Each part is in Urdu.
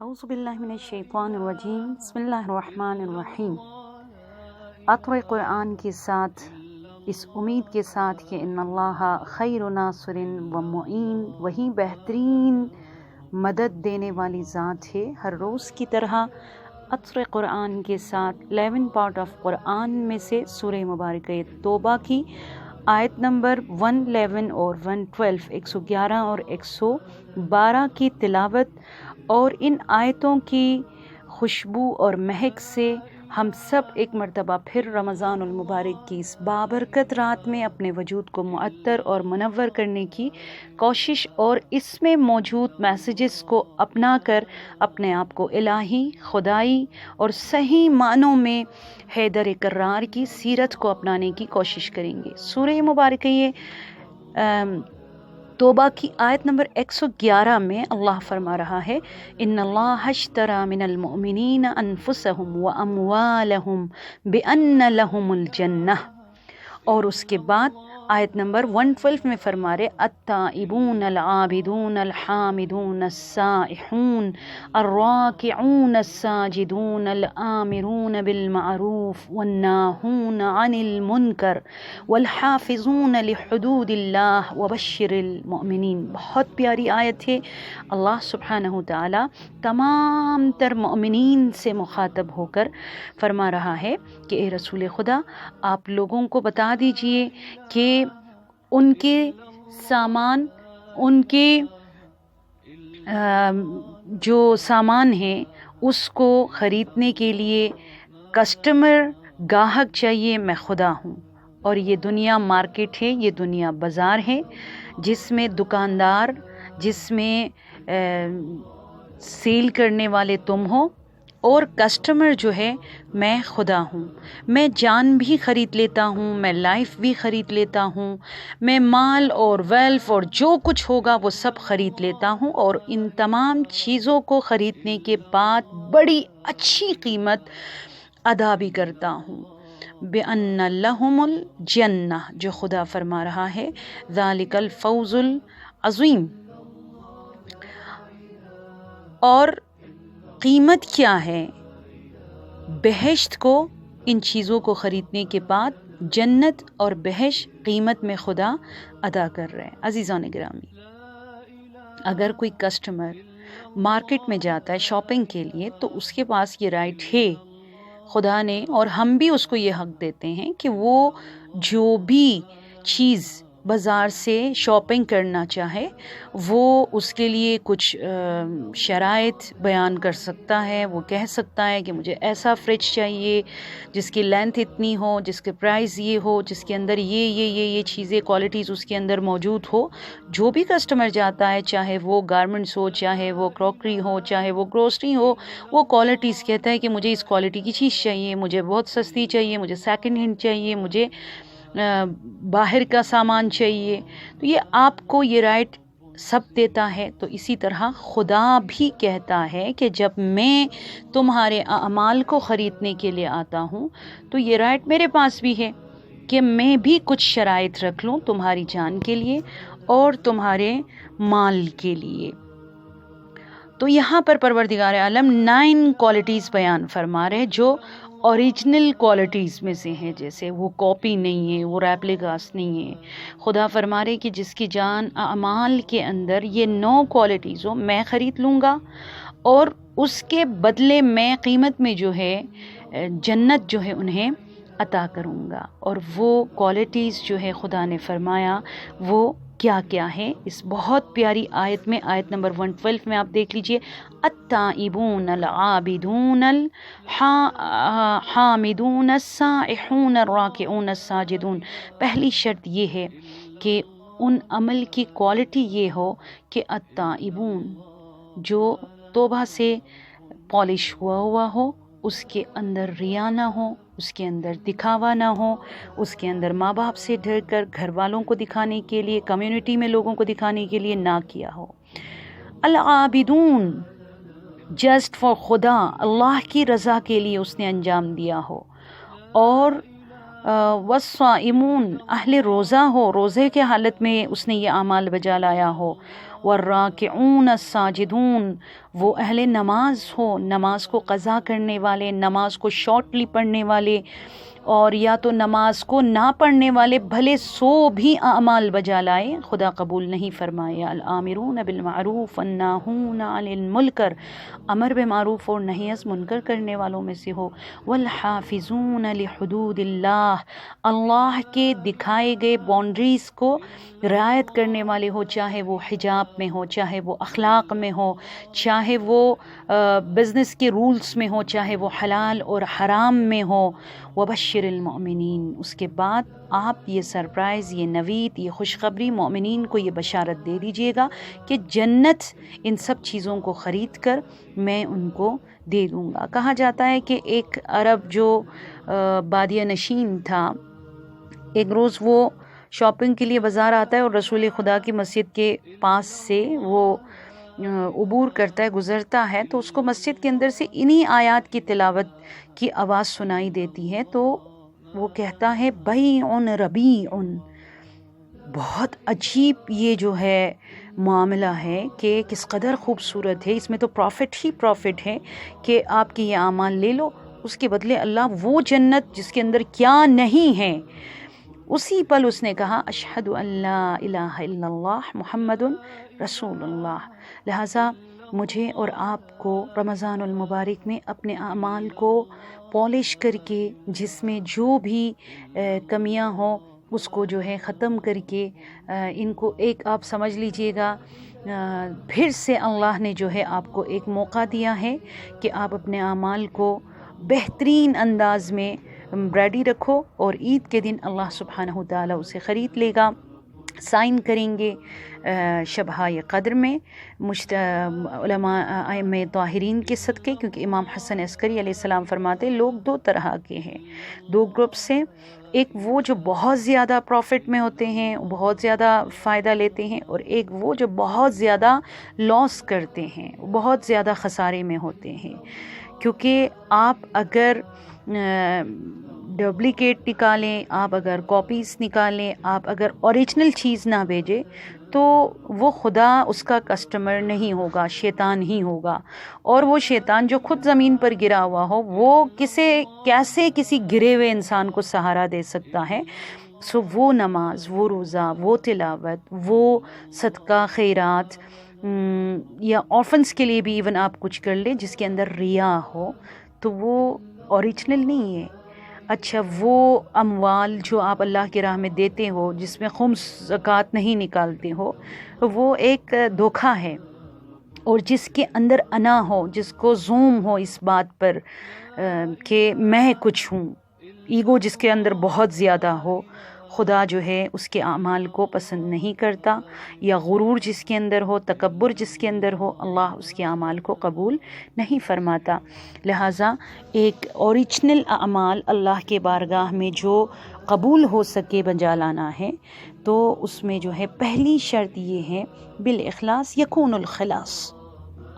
اعوذ باللہ من الشیطان الرجیم، بسم اللہ الرحمن الرحیم۔ عطر قرآن کے ساتھ اس امید کے ساتھ کہ ان اللہ خیر ناصر و معین، وہی بہترین مدد دینے والی ذات ہے۔ ہر روز کی طرح عطر قرآن کے ساتھ 11 پارٹ آف قرآن میں سے سورہ مبارکہ توبہ کی آیت نمبر 111 اور 112، 111 اور 112 کی تلاوت، اور ان آیتوں کی خوشبو اور مہک سے ہم سب ایک مرتبہ پھر رمضان المبارک کی اس بابرکت رات میں اپنے وجود کو معطر اور منور کرنے کی کوشش اور اس میں موجود میسیجز کو اپنا کر اپنے آپ کو الہی، خدائی اور صحیح معنوں میں حیدر کرار کی سیرت کو اپنانے کی کوشش کریں گے۔ سورہ مبارکہ توبہ کی آیت نمبر 111 میں اللہ فرما رہا ہے، ان اللہ اشتری من المؤمنین انفسهم واموالهم بان لهم الجنہ، اور اس کے بعد آیت نمبر 112 میں فرما رہے، التائبون العابدون الحامدون السائحون الراکعون الساجدون الآمرون بالمعروف والناہون عن المنکر والحافظون لحدود اللہ وبشر المؤمنین۔ بہت پیاری آیت ہے۔ اللہ سبحانہ تعالی تمام تر مؤمنین سے مخاطب ہو کر فرما رہا ہے کہ اے رسول خدا، آپ لوگوں کو بتا دیجئے کہ ان کے سامان، ان کے جو سامان ہیں اس کو خریدنے کے لیے کسٹمر، گاہک چاہیے، میں خدا ہوں، اور یہ دنیا مارکیٹ ہے، یہ دنیا بازار ہے جس میں دکاندار، جس میں سیل کرنے والے تم ہو، اور کسٹمر جو ہے میں خدا ہوں۔ میں جان بھی خرید لیتا ہوں، میں لائف بھی خرید لیتا ہوں، میں مال اور ویلف اور جو کچھ ہوگا وہ سب خرید لیتا ہوں، اور ان تمام چیزوں کو خریدنے کے بعد بڑی اچھی قیمت ادا بھی کرتا ہوں۔ بِأَنَّ لَهُمُ الْجَنَّةَ، جو خدا فرما رہا ہے، ذَلِكَ الْفَوْزُ الْعَظِيمُ۔ اور قیمت کیا ہے؟ بہشت کو ان چیزوں کو خریدنے کے بعد جنت اور بہشت قیمت میں خدا ادا کر رہے ہیں۔ عزیزان گرامی، اگر کوئی کسٹمر مارکیٹ میں جاتا ہے شاپنگ کے لیے تو اس کے پاس یہ رائٹ ہے، خدا نے اور ہم بھی اس کو یہ حق دیتے ہیں کہ وہ جو بھی چیز بازار سے شاپنگ کرنا چاہے وہ اس کے لیے کچھ شرائط بیان کر سکتا ہے۔ وہ کہہ سکتا ہے کہ مجھے ایسا فریج چاہیے جس کی لینتھ اتنی ہو، جس کے پرائس یہ ہو، جس کے اندر یہ چیزیں، کوالٹیز اس کے اندر موجود ہو۔ جو بھی کسٹمر جاتا ہے، چاہے وہ گارمنٹس ہو، چاہے وہ کراکری ہو، چاہے وہ گروسری ہو، وہ کوالٹیز کہتا ہے کہ مجھے اس کوالٹی کی چیز چاہیے، مجھے بہت سستی چاہیے، مجھے سیکنڈ ہینڈ چاہیے، مجھے باہر کا سامان چاہیے۔ تو یہ آپ کو یہ رائٹ سب دیتا ہے۔ تو اسی طرح خدا بھی کہتا ہے کہ جب میں تمہارے اعمال کو خریدنے کے لیے آتا ہوں تو یہ رائٹ میرے پاس بھی ہے کہ میں بھی کچھ شرائط رکھ لوں تمہاری جان کے لیے اور تمہارے مال کے لیے۔ تو یہاں پر پروردگار عالم 9 کوالٹیز بیان فرما رہے جو اوریجنل کوالٹیز میں سے ہیں، جیسے وہ کاپی نہیں ہے، وہ ریپلیکاس نہیں ہے۔ خدا فرما رہے کہ جس کی جان اعمال کے اندر یہ 9 کوالٹیز ہو، میں خرید لوں گا اور اس کے بدلے میں قیمت میں جو ہے جنت جو ہے انہیں عطا کروں گا۔ اور وہ کوالٹیز جو ہے خدا نے فرمایا وہ کیا کیا ہے اس بہت پیاری آیت میں، آیت نمبر 112 میں آپ دیکھ لیجئے، التائبون العابدون الحامدون السائحون الراکعون الساجدون۔ پہلی شرط یہ ہے کہ ان عمل کی کوالٹی یہ ہو کہ التائبون، جو توبہ سے پالش ہوا ہو، اس کے اندر ریا نہ ہو، اس کے اندر دکھاوا نہ ہو، اس کے اندر ماں باپ سے ڈر کر گھر والوں کو دکھانے کے لیے، کمیونٹی میں لوگوں کو دکھانے کے لیے نہ کیا ہو۔ العابدون، جسٹ فار خدا، اللہ کی رضا کے لیے اس نے انجام دیا ہو۔ اور والصائمون، اہل روزہ ہو، روزے کے حالت میں اس نے یہ اعمال بجا لایا ہو۔ والراکعون الساجدون، وہ اہل نماز ہو، نماز کو قضا کرنے والے، نماز کو شارٹلی پڑھنے والے، اور یا تو نماز کو نہ پڑھنے والے بھلے سو بھی اعمال بجا لائے خدا قبول نہیں فرمائے۔ الآمرون بالمعروف والناہون عن المنکر، امر بمعروف اور نہی از منکر کرنے والوں میں سے ہو۔ والحافظون لحدود اللہ، اللہ کے دکھائے گئے باؤنڈریز کو رعایت کرنے والے ہو، چاہے وہ حجاب میں ہو، چاہے وہ اخلاق میں ہو، چاہے وہ بزنس کے رولز میں ہو، چاہے وہ حلال اور حرام میں ہو۔ وبشر المؤمنین، اس کے بعد آپ یہ سرپرائز، یہ نوید، یہ خوشخبری مومنین کو یہ بشارت دے دیجئے گا کہ جنت ان سب چیزوں کو خرید کر میں ان کو دے دوں گا۔ کہا جاتا ہے کہ ایک عرب جو بادیہ نشین تھا، ایک روز وہ شاپنگ کے لیے بازار آتا ہے اور رسول خدا کی مسجد کے پاس سے وہ عبور کرتا ہے، گزرتا ہے، تو اس کو مسجد کے اندر سے انہی آیات کی تلاوت کی آواز سنائی دیتی ہے، تو وہ کہتا ہے بیع ربیع، بہت عجیب یہ جو ہے معاملہ ہے کہ کس قدر خوبصورت ہے، اس میں تو پروفٹ ہی پروفٹ ہے کہ آپ کے یہ اعمال لے لو، اس کے بدلے اللہ وہ جنت جس کے اندر کیا نہیں ہے۔ اسی پل اس نے کہا اشہد ان لا الہ الا اللہ محمد رسول اللہ۔ لہٰذا مجھے اور آپ کو رمضان المبارک میں اپنے اعمال کو پالش کر کے، جس میں جو بھی کمیاں ہوں اس کو جو ہے ختم کر کے، ان کو ایک آپ سمجھ لیجئے گا پھر سے اللہ نے جو ہے آپ کو ایک موقع دیا ہے کہ آپ اپنے اعمال کو بہترین انداز میں ریڈی رکھو، اور عید کے دن اللہ سبحانہ تعالیٰ اسے خرید لے گا، سائن کریں گے شبہائے قدر میں علماء ائمہ طاہرین کے صدقے، کیونکہ امام حسن عسکری علیہ السلام فرماتے لوگ دو طرح کے ہیں، دو گروپس ہیں، ایک وہ جو بہت زیادہ پروفٹ میں ہوتے ہیں، بہت زیادہ فائدہ لیتے ہیں، اور ایک وہ جو بہت زیادہ لاس کرتے ہیں، بہت زیادہ خسارے میں ہوتے ہیں۔ کیونکہ آپ اگر ڈپلیکیٹ نکالیں، آپ اگر کاپیز نکالیں، آپ اگر اوریجنل چیز نہ بھیجیں، تو وہ خدا اس کا کسٹمر نہیں ہوگا، شیطان ہی ہوگا، اور وہ شیطان جو خود زمین پر گرا ہوا ہو وہ کیسے کسی گرے ہوئے انسان کو سہارا دے سکتا ہے؟ سو وہ نماز، وہ روزہ، وہ تلاوت، وہ صدقہ خیرات، یا آرفنس کے لیے بھی ایون آپ کچھ کر لیں جس کے اندر ریا ہو، تو وہ اوریجنل نہیں ہے۔ اچھا، وہ اموال جو آپ اللہ کی راہ میں دیتے ہو، جس میں خمس زکوٰۃ نہیں نکالتے ہو، وہ ایک دھوکہ ہے، اور جس کے اندر انا ہو، جس کو زوم ہو اس بات پر کہ میں کچھ ہوں، ایگو جس کے اندر بہت زیادہ ہو، خدا جو ہے اس کے اعمال کو پسند نہیں کرتا، یا غرور جس کے اندر ہو، تکبر جس کے اندر ہو، اللہ اس کے اعمال کو قبول نہیں فرماتا۔ لہٰذا ایک اوریجنل اعمال اللہ کے بارگاہ میں جو قبول ہو سکے بجا لانا ہے، تو اس میں جو ہے پہلی شرط یہ ہے بالاخلاص یکون الخلاص،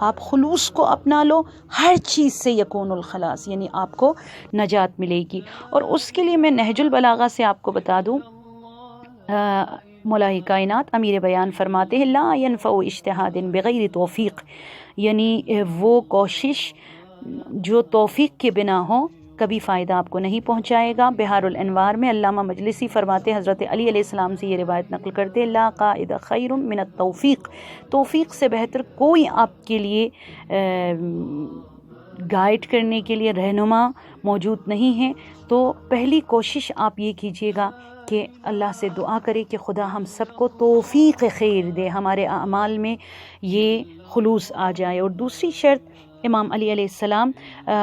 آپ خلوص کو اپنا لو، ہر چیز سے یکون الخلاص، یعنی آپ کو نجات ملے گی۔ اور اس کے لیے میں نہج البلاغہ سے آپ کو بتا دوں، مولائے کائنات امیر بیان فرماتے ہیں لا ينفع اجتہاد بغیر توفیق، یعنی وہ کوشش جو توفیق کے بنا ہو کبھی فائدہ آپ کو نہیں پہنچائے گا۔ بہار الانوار میں علامہ مجلسی فرماتے، حضرت علی علیہ السلام سے یہ روایت نقل کرتے، لا قائد خیر من التوفیق، توفیق سے بہتر کوئی آپ کے لیے گائیڈ کرنے کے لیے رہنما موجود نہیں ہے۔ تو پہلی کوشش آپ یہ کیجئے گا کہ اللہ سے دعا کرے کہ خدا ہم سب کو توفیق خیر دے، ہمارے اعمال میں یہ خلوص آ جائے۔ اور دوسری شرط امام علی علیہ السلام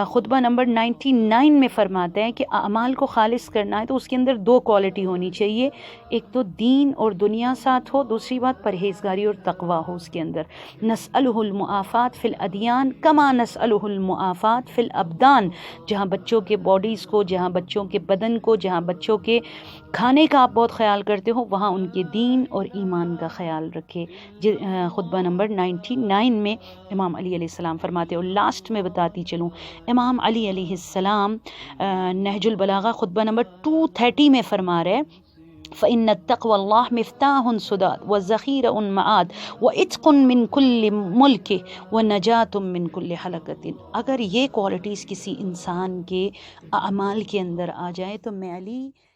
خطبہ نمبر 99 میں فرماتے ہیں کہ اعمال کو خالص کرنا ہے تو اس کے اندر دو کوالٹی ہونی چاہیے، ایک تو دین اور دنیا ساتھ ہو، دوسری بات پرہیزگاری اور تقوی ہو اس کے اندر۔ نسألہ المعافات فی الادیان کما نسألہ المعافات فی الابدان، جہاں بچوں کے باڈیز کو، جہاں بچوں کے بدن کو، جہاں بچوں کے کھانے کا آپ بہت خیال کرتے ہو، وہاں ان کے دین اور ایمان کا خیال رکھے۔ خطبہ نمبر 99 میں امام علی علیہ السلام فرماتے ہیں۔ اور لاسٹ میں بتاتی چلوں، امام علی علیہ السلام نہج البلاغہ خطبہ نمبر 230 میں فرما رہے فإن التقوى الله مفتاح سداد وذخيرة معاد وعتق من كل ملك ونجاة من كل حلقة. اگر یہ کوالٹیز کسی انسان کے اعمال کے اندر آ جائے تو میں علی